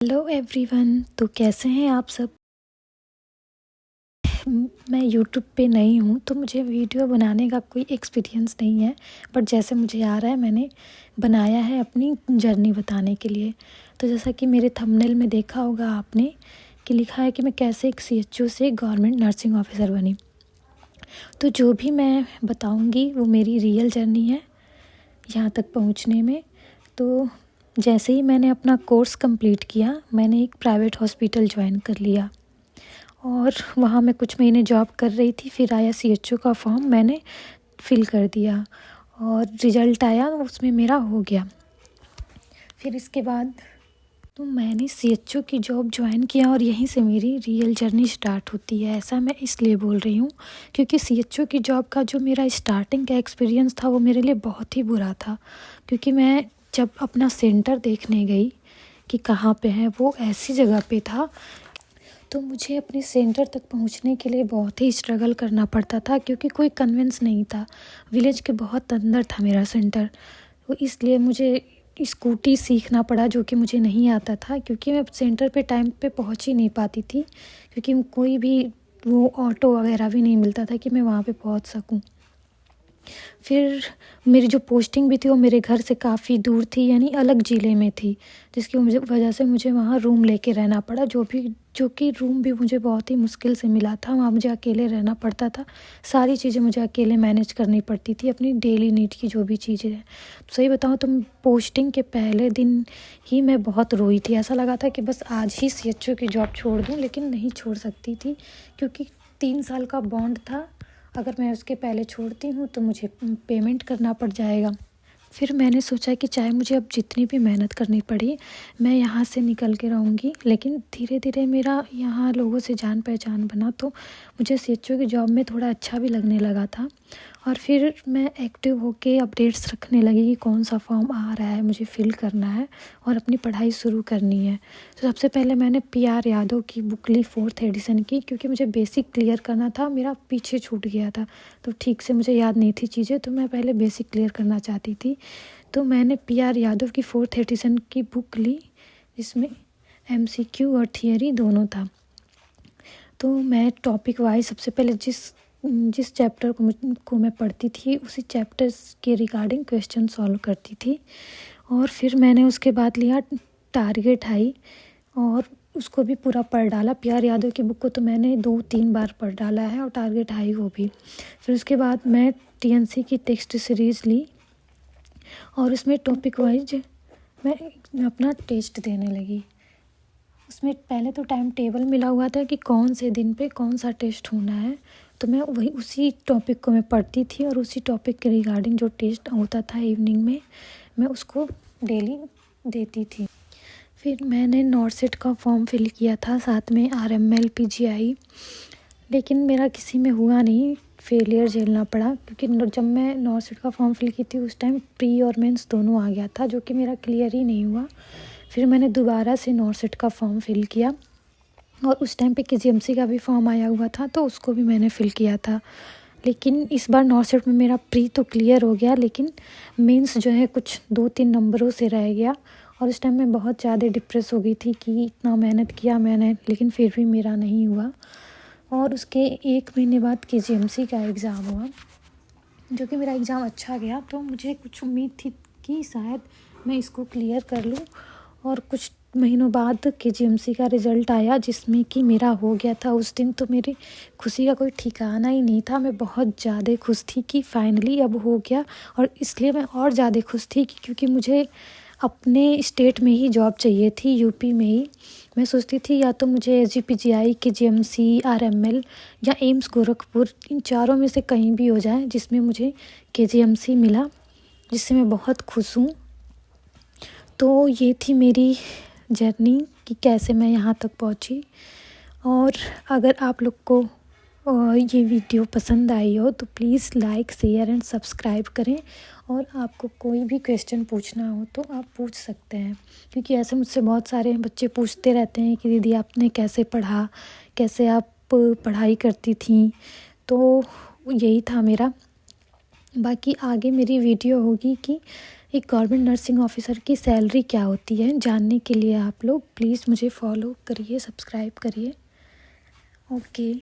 Hello everyone. तो कैसे हैं आप सब। मैं यूट्यूब पे नई हूँ तो मुझे वीडियो बनाने का कोई एक्सपीरियंस नहीं है, बट जैसे मुझे आ रहा है मैंने बनाया है अपनी जर्नी बताने के लिए। तो जैसा कि मेरे थंबनेल में देखा होगा आपने कि लिखा है कि मैं कैसे एक सीएचओ से गवर्नमेंट नर्सिंग ऑफिसर बनी। तो जो भी मैं बताऊँगी वो मेरी रियल जर्नी है यहाँ तक पहुँचने में। तो जैसे ही मैंने अपना कोर्स कंप्लीट किया, मैंने एक प्राइवेट हॉस्पिटल ज्वाइन कर लिया और वहाँ मैं कुछ महीने जॉब कर रही थी। फिर आया सीएचओ का फॉर्म, मैंने फिल कर दिया और रिज़ल्ट आया, उसमें मेरा हो गया। फिर इसके बाद तो मैंने सीएचओ की जॉब ज्वाइन किया और यहीं से मेरी रियल जर्नी स्टार्ट होती है। ऐसा मैं इसलिए बोल रही हूँ क्योंकि सीएचओ की जॉब का जो मेरा स्टार्टिंग का एक्सपीरियंस था वो मेरे लिए बहुत ही बुरा था। क्योंकि मैं जब अपना सेंटर देखने गई कि कहाँ पे है, वो ऐसी जगह पे था तो मुझे अपने सेंटर तक पहुंचने के लिए बहुत ही स्ट्रगल करना पड़ता था क्योंकि कोई कन्वेंस नहीं था। विलेज के बहुत अंदर था मेरा सेंटर, तो इसलिए मुझे स्कूटी सीखना पड़ा जो कि मुझे नहीं आता था। क्योंकि मैं सेंटर पे टाइम पे पहुंच ही नहीं पाती थी क्योंकि कोई भी वो ऑटो वगैरह भी नहीं मिलता था कि मैं वहाँ पे पहुँच सकूँ। फिर मेरी जो पोस्टिंग भी थी वो मेरे घर से काफ़ी दूर थी, यानी अलग ज़िले में थी, जिसकी वजह से मुझे वहाँ रूम लेके रहना पड़ा। जो कि रूम भी मुझे बहुत ही मुश्किल से मिला था। वहाँ मुझे अकेले रहना पड़ता था, सारी चीज़ें मुझे अकेले मैनेज करनी पड़ती थी, अपनी डेली नीड की जो भी चीज़ें हैं। तो सही बताऊँ तो पोस्टिंग के पहले दिन ही मैं बहुत रोई थी। ऐसा लगा था कि बस आज ही सीएचओ की जॉब छोड़ दूँ, लेकिन नहीं छोड़ सकती थी क्योंकि 3 साल का बॉन्ड था। अगर मैं उसके पहले छोड़ती हूँ तो मुझे पेमेंट करना पड़ जाएगा। फिर मैंने सोचा कि चाहे मुझे अब जितनी भी मेहनत करनी पड़ी, मैं यहाँ से निकल के रहूँगी। लेकिन धीरे धीरे मेरा यहाँ लोगों से जान पहचान बना तो मुझे सीएचओ की जॉब में थोड़ा अच्छा भी लगने लगा था। और फिर मैं एक्टिव होके अपडेट्स रखने लगी कि कौन सा फॉर्म आ रहा है, मुझे फ़िल करना है और अपनी पढ़ाई शुरू करनी है। तो सबसे पहले मैंने पीआर यादव की बुक ली 4th एडिशन की, क्योंकि मुझे बेसिक क्लियर करना था, मेरा पीछे छूट गया था तो ठीक से मुझे याद नहीं थी चीज़ें, तो मैं पहले बेसिक क्लियर करना चाहती थी। तो मैंने पीआर यादव की 4th एडिशन की बुक ली जिसमें एमसीक्यू और थियरी दोनों था। तो मैं टॉपिक वाइज सबसे पहले जिस चैप्टर को मैं पढ़ती थी उसी चैप्टर्स के रिगार्डिंग क्वेश्चन सॉल्व करती थी। और फिर मैंने उसके बाद लिया टारगेट हाई और उसको भी पूरा पढ़ डाला। पीआर यादव की बुक को तो मैंने 2-3 बार पढ़ डाला है और टारगेट हाई को भी। फिर उसके बाद मैं टीएनसी की टेक्स्ट सीरीज़ ली और उसमें टॉपिक वाइज मैं अपना टेस्ट देने लगी। उसमें पहले तो टाइम टेबल मिला हुआ था कि कौन से दिन पे कौन सा टेस्ट होना है, तो मैं वही उसी टॉपिक को मैं पढ़ती थी और उसी टॉपिक के रिगार्डिंग जो टेस्ट होता था इवनिंग में मैं उसको डेली देती थी। फिर मैंने नॉर्सेट का फॉर्म फिल किया था, साथ में आरएमएल पीजीआई, लेकिन मेरा किसी में हुआ नहीं, फेलियर झेलना पड़ा। क्योंकि जब मैं नॉर्सेट का फॉर्म फिल की थी उस टाइम प्री और मेंस दोनों आ गया था, जो कि मेरा क्लियर ही नहीं हुआ। फिर मैंने दोबारा से नॉर्सेट का फॉर्म फिल किया और उस टाइम पे केजीएमसी का भी फॉर्म आया हुआ था तो उसको भी मैंने फिल किया था। लेकिन इस बार नॉर्सेट में मेरा प्री तो क्लियर हो गया, लेकिन मेंस जो है कुछ 2-3 नंबरों से रह गया। और उस टाइम मैं बहुत ज़्यादा डिप्रेस हो गई थी कि इतना मेहनत किया मैंने, लेकिन फिर भी मेरा नहीं हुआ। और उसके 1 महीने बाद केजीएमसी का एग्ज़ाम हुआ, जो कि मेरा एग्ज़ाम अच्छा गया। तो मुझे कुछ उम्मीद थी कि शायद मैं इसको क्लियर कर लूँ। और कुछ महीनों बाद केजीएमसी का रिज़ल्ट आया जिसमें कि मेरा हो गया था। उस दिन तो मेरी खुशी का कोई ठिकाना ही नहीं था। मैं बहुत ज़्यादा खुश थी कि फाइनली अब हो गया, और इसलिए मैं और ज़्यादा खुश थी क्योंकि मुझे अपने स्टेट में ही जॉब चाहिए थी, यूपी में ही। मैं सोचती थी या तो मुझे एसजीपीजीआई, केजीएमसी, आरएमएल या एम्स गोरखपुर, इन चारों में से कहीं भी हो जाए, जिसमें मुझे केजीएमसी मिला, जिससे मैं बहुत खुश हूँ। तो ये थी मेरी जर्नी कि कैसे मैं यहाँ तक पहुँची। और अगर आप लोग को ये वीडियो पसंद आई हो तो please like, share and subscribe करें। और आपको कोई भी क्वेश्चन पूछना हो तो आप पूछ सकते हैं, क्योंकि ऐसे मुझसे बहुत सारे बच्चे पूछते रहते हैं कि दीदी आपने कैसे पढ़ा, कैसे आप पढ़ाई करती थी। तो यही था मेरा। बाकी आगे मेरी वीडियो होगी कि एक गवर्नमेंट नर्सिंग ऑफिसर की सैलरी क्या होती है जानने के लिए आप लोग प्लीज़ मुझे फॉलो करिए, सब्सक्राइब करिए। ओके।